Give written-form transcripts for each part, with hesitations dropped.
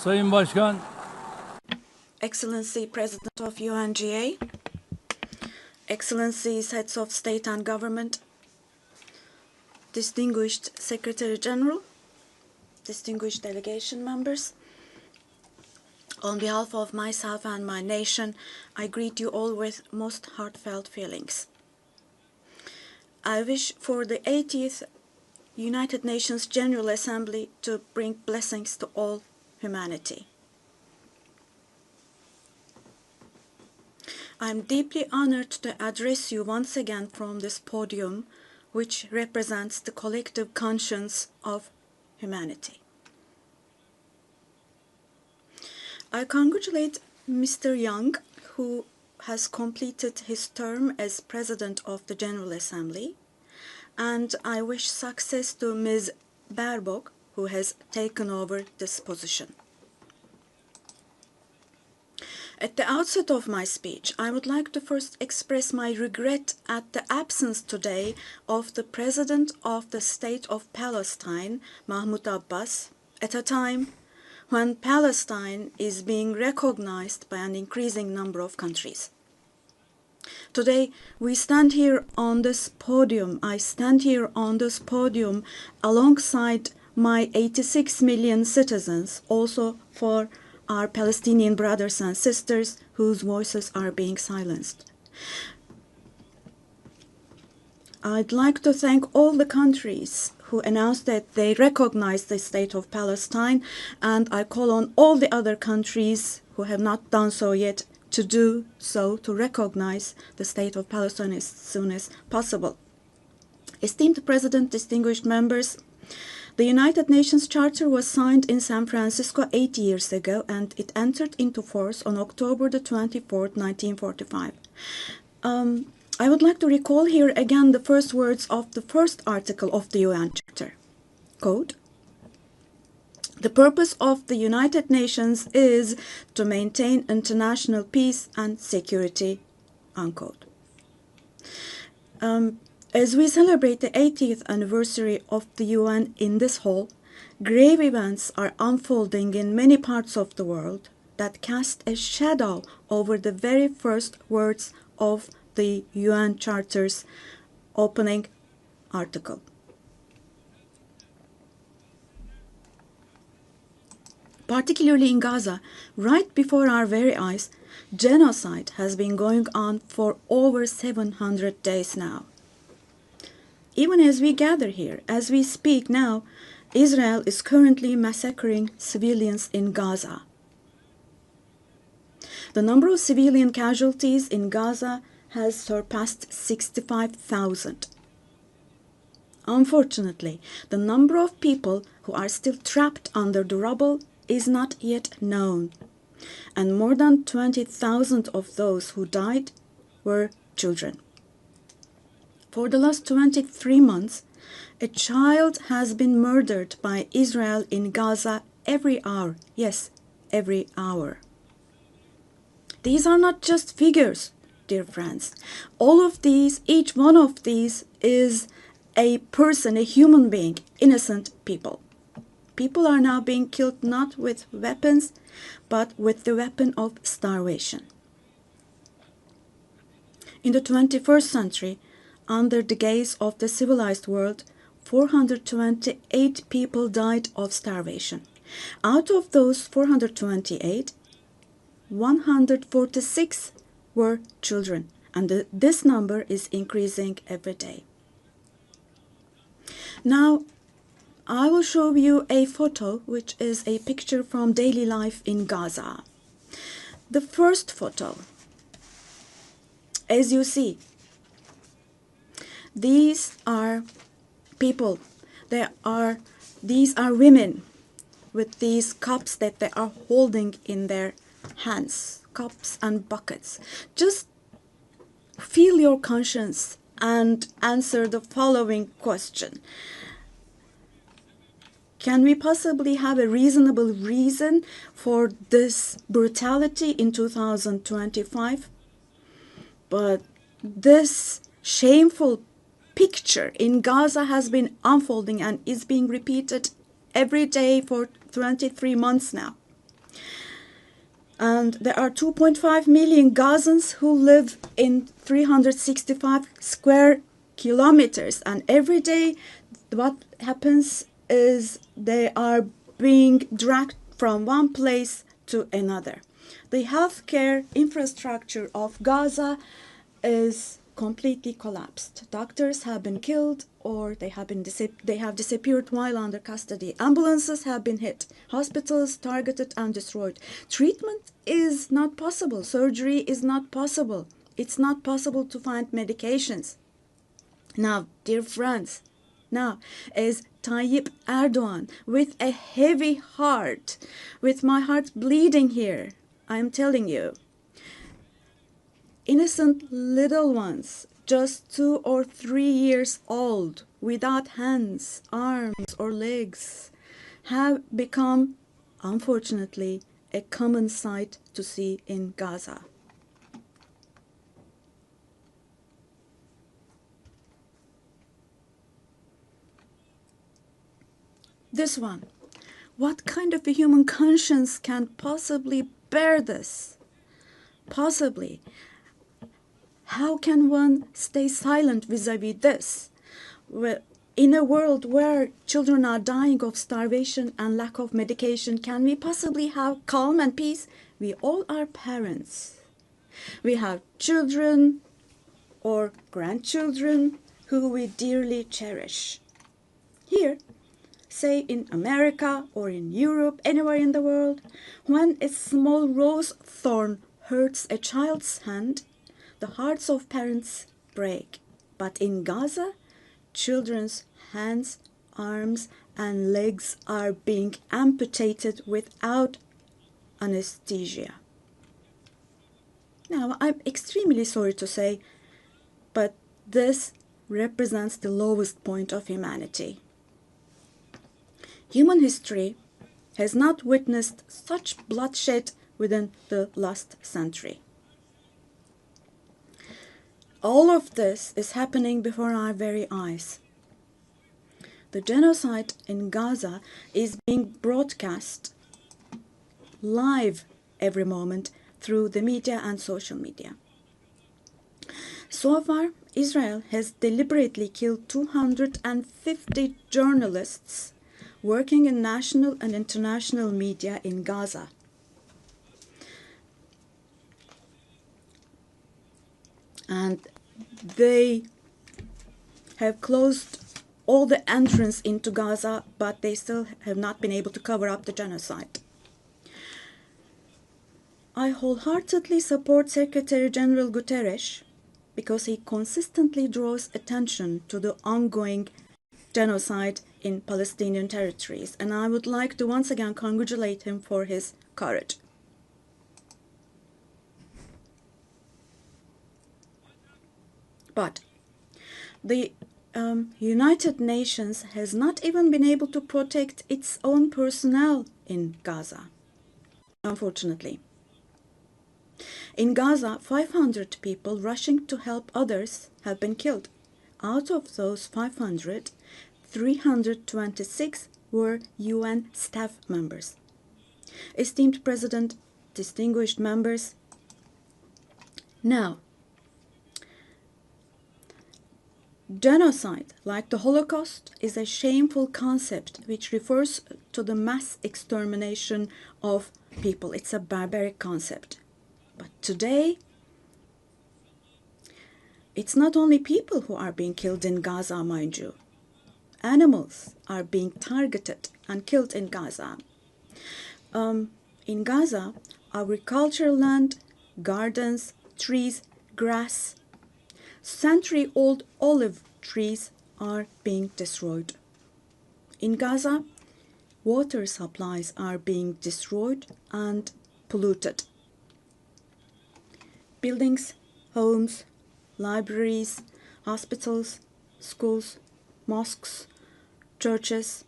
Sayın Başkan, Excellency President of UNGA, Excellencies Heads of State and Government, Distinguished Secretary General, distinguished delegation members, on behalf of myself and my nation, I greet you all with most heartfelt feelings. I wish for the 80th United Nations General Assembly to bring blessings to all humanity. I am deeply honored to address you once again from this podium, which represents the collective conscience of humanity. I congratulate Mr. Young, who has completed his term as President of the General Assembly, and I wish success to Ms. Baerbock, who has taken over this position. At the outset of my speech, I would like to first express my regret at the absence today of the President of the State of Palestine, Mahmoud Abbas, at a time when Palestine is being recognized by an increasing number of countries. Today, we stand here on this podium. I stand here on this podium alongside my 86 million citizens, also for our Palestinian brothers and sisters whose voices are being silenced. I'd like to thank all the countries who announced that they recognize the state of Palestine, and I call on all the other countries who have not done so yet to do so, to recognize the state of Palestine as soon as possible. Esteemed President, distinguished members, the United Nations Charter was signed in San Francisco 8 years ago, and it entered into force on October the 24th, 1945. I would like to recall here again the first words of the first article of the UN Charter. Quote, "The purpose of the United Nations is to maintain international peace and security," unquote. As we celebrate the 80th anniversary of the UN in this hall, grave events are unfolding in many parts of the world that cast a shadow over the very first words of the UN Charter's opening article. Particularly in Gaza, right before our very eyes, genocide has been going on for over 700 days now. Even as we gather here, as we speak now, Israel is currently massacring civilians in Gaza. The number of civilian casualties in Gaza has surpassed 65,000. Unfortunately, the number of people who are still trapped under the rubble is not yet known, and more than 20,000 of those who died were children. For the last 23 months, a child has been murdered by Israel in Gaza every hour. Yes, every hour. These are not just figures, dear friends. All of these, each one of these is a person, a human being, innocent people. People are now being killed not with weapons, but with the weapon of starvation. In the 21st century, under the gaze of the civilized world, 428 people died of starvation. Out of those 428, 146 were children, and this number is increasing every day. Now, I will show you a photo, which is a picture from daily life in Gaza. The first photo, as you see, these are people. These are women with these cups that they are holding in their hands, cups and buckets. Just feel your conscience and answer the following question. Can we possibly have a reasonable reason for this brutality in 2025? But this shameful picture in Gaza has been unfolding and is being repeated every day for 23 months now. And there are 2.5 million Gazans who live in 365 square kilometers. And every day what happens is they are being dragged from one place to another. The healthcare infrastructure of Gaza is completely collapsed. Doctors have been killed or they have disappeared while under custody. Ambulances have been hit. Hospitals targeted and destroyed. Treatment is not possible. Surgery is not possible. It's not possible to find medications. Now, dear friends, now as Tayyip Erdoğan, with a heavy heart, with my heart bleeding here, I am telling you, innocent little ones, just 2 or 3 years old, without hands, arms, or legs, have become, unfortunately, a common sight to see in Gaza. This one. What kind of a human conscience can possibly bear this? Possibly. How can one stay silent vis-a-vis this? Well, in a world where children are dying of starvation and lack of medication, can we possibly have calm and peace? We all are parents. We have children or grandchildren who we dearly cherish. Here, say in America or in Europe, anywhere in the world, when a small rose thorn hurts a child's hand, the hearts of parents break. But in Gaza, children's hands, arms, and legs are being amputated without anesthesia. Now, I'm extremely sorry to say, but this represents the lowest point of humanity. Human history has not witnessed such bloodshed within the last century. All of this is happening before our very eyes. The genocide in Gaza is being broadcast live every moment through the media and social media. So far, Israel has deliberately killed 250 journalists working in national and international media in Gaza. And they have closed all the entrance into Gaza, but they still have not been able to cover up the genocide. I wholeheartedly support Secretary General Guterres because he consistently draws attention to the ongoing genocide in Palestinian territories, and I would like to once again congratulate him for his courage. But the United Nations has not even been able to protect its own personnel in Gaza, unfortunately. In Gaza, 500 people rushing to help others have been killed. Out of those 500, 326 were UN staff members. Esteemed President, distinguished members, now, genocide, like the Holocaust, is a shameful concept which refers to the mass extermination of people. It's a barbaric concept. But today, it's not only people who are being killed in Gaza, mind you. Animals are being targeted and killed in Gaza. In Gaza, agricultural land, gardens, trees, grass, century-old olive trees are being destroyed. In Gaza, water supplies are being destroyed and polluted. Buildings, homes, libraries, hospitals, schools, mosques, churches,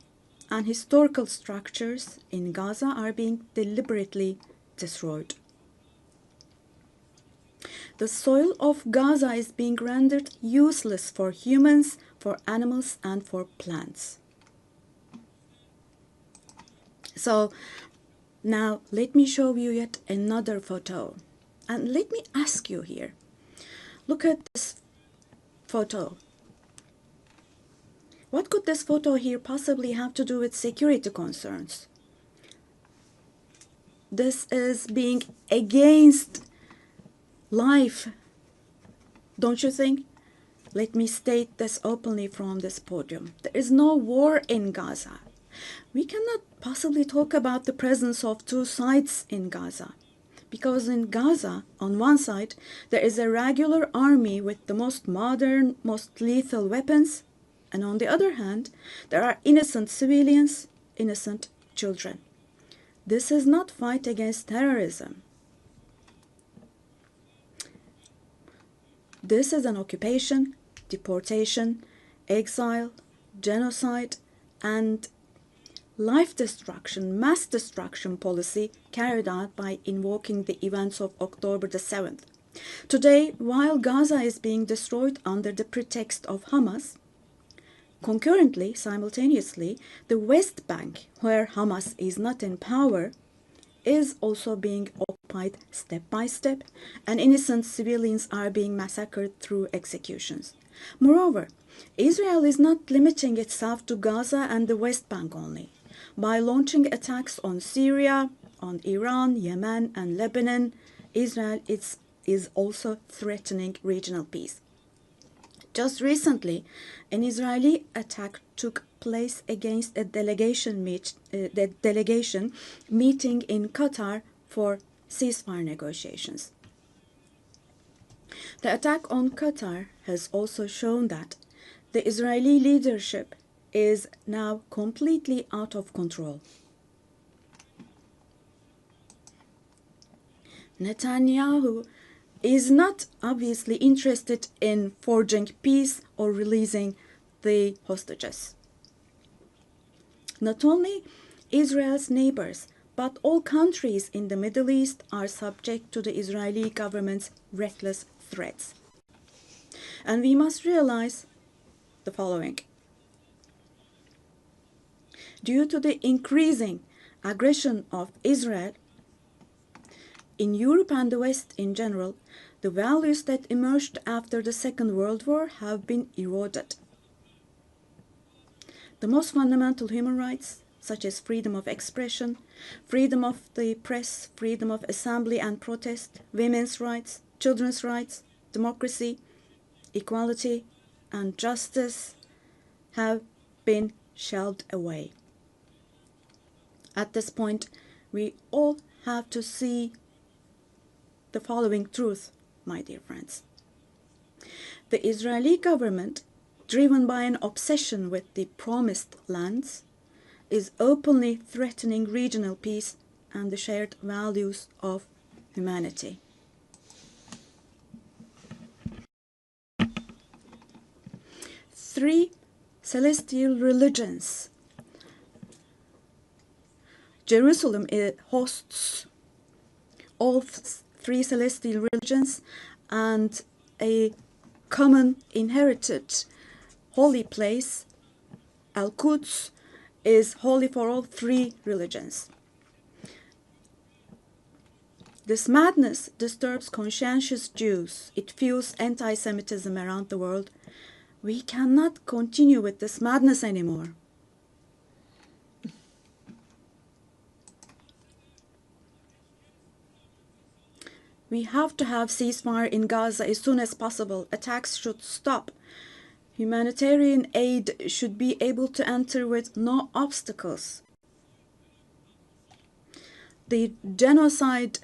and historical structures in Gaza are being deliberately destroyed. The soil of Gaza is being rendered useless for humans, for animals, and for plants. So, Now, let me show you yet another photo. And let me ask you here. Look at this photo. What could this photo here possibly have to do with security concerns? This is being against life, don't you think? Let me state this openly from this podium. There is no war in Gaza. We cannot possibly talk about the presence of two sides in Gaza. Because in Gaza, on one side, there is a regular army with the most modern, most lethal weapons, and on the other hand, there are innocent civilians, innocent children. This is not fight against terrorism. This is an occupation, deportation, exile, genocide, and life destruction, mass destruction policy carried out by invoking the events of October the 7th. Today, while Gaza is being destroyed under the pretext of Hamas, concurrently, simultaneously, the West Bank, where Hamas is not in power, is also being occupied step by step, and innocent civilians are being massacred through executions. Moreover, Israel is not limiting itself to Gaza and the West Bank only. By launching attacks on Syria, on Iran, Yemen, and Lebanon, Israel is also threatening regional peace. Just recently, an Israeli attack took place against a delegation meeting in Qatar for ceasefire negotiations. The attack on Qatar has also shown that the Israeli leadership is now completely out of control. Netanyahu is not obviously interested in forging peace or releasing the hostages. Not only Israel's neighbors, but all countries in the Middle East are subject to the Israeli government's reckless threats. And we must realize the following. Due to the increasing aggression of Israel, in Europe and the West in general, the values that emerged after the Second World War have been eroded. The most fundamental human rights, such as freedom of expression, freedom of the press, freedom of assembly and protest, women's rights, children's rights, democracy, equality, and justice, have been shelved away. At this point, we all have to see the following truth, my dear friends. The Israeli government, driven by an obsession with the promised lands, is openly threatening regional peace and the shared values of humanity. Three celestial religions. Jerusalem hosts all three celestial religions, and a common inherited holy place, Al-Quds, is holy for all three religions. This madness disturbs conscientious Jews. It fuels anti-Semitism around the world. We cannot continue with this madness anymore. We have to have ceasefire in Gaza as soon as possible. Attacks should stop. Humanitarian aid should be able to enter with no obstacles. The genocide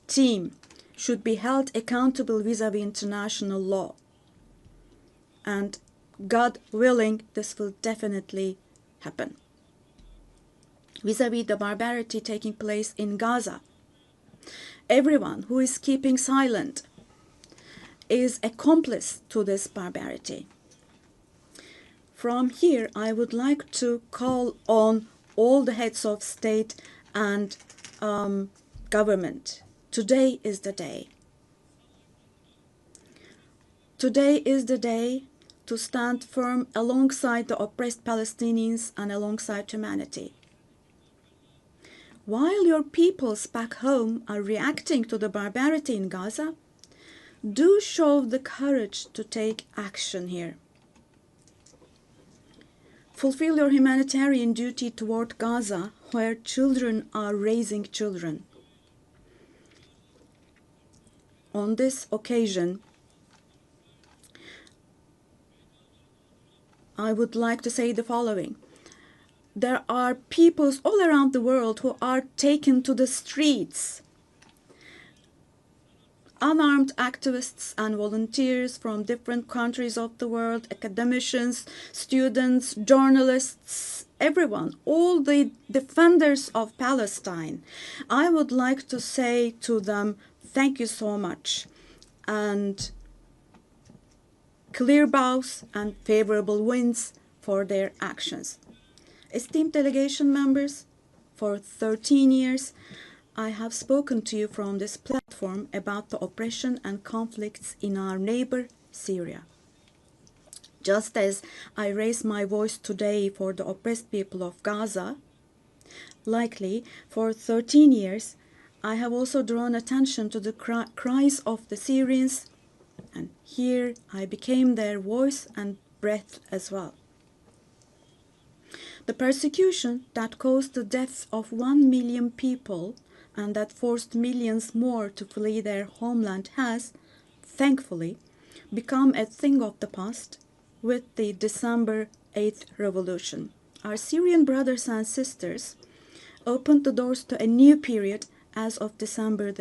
team should be held accountable vis-à-vis international law. And God willing, this will definitely happen. Vis-à-vis the barbarity taking place in Gaza, everyone who is keeping silent is accomplice to this barbarity. From here, I would like to call on all the heads of state and government. Today is the day. Today is the day to stand firm alongside the oppressed Palestinians and alongside humanity. while your peoples back home are reacting to the barbarity in Gaza, do show the courage to take action here. Fulfill your humanitarian duty toward Gaza, where children are raising children. On this occasion, I would like to say the following. There are peoples all around the world who are taken to the streets. Unarmed activists and volunteers from different countries of the world, academicians, students, journalists, everyone, all the defenders of Palestine. I would like to say to them, thank you so much, and clear bows and favorable winds for their actions. Esteemed delegation members, for 13 years, I have spoken to you from this platform about the oppression and conflicts in our neighbor, Syria. Just as I raise my voice today for the oppressed people of Gaza, likely for 13 years, I have also drawn attention to the cries of the Syrians, and here I became their voice and breath as well. The persecution that caused the deaths of 1 million people and that forced millions more to flee their homeland has, thankfully, become a thing of the past with the December 8th revolution. Our Syrian brothers and sisters opened the doors to a new period as of December the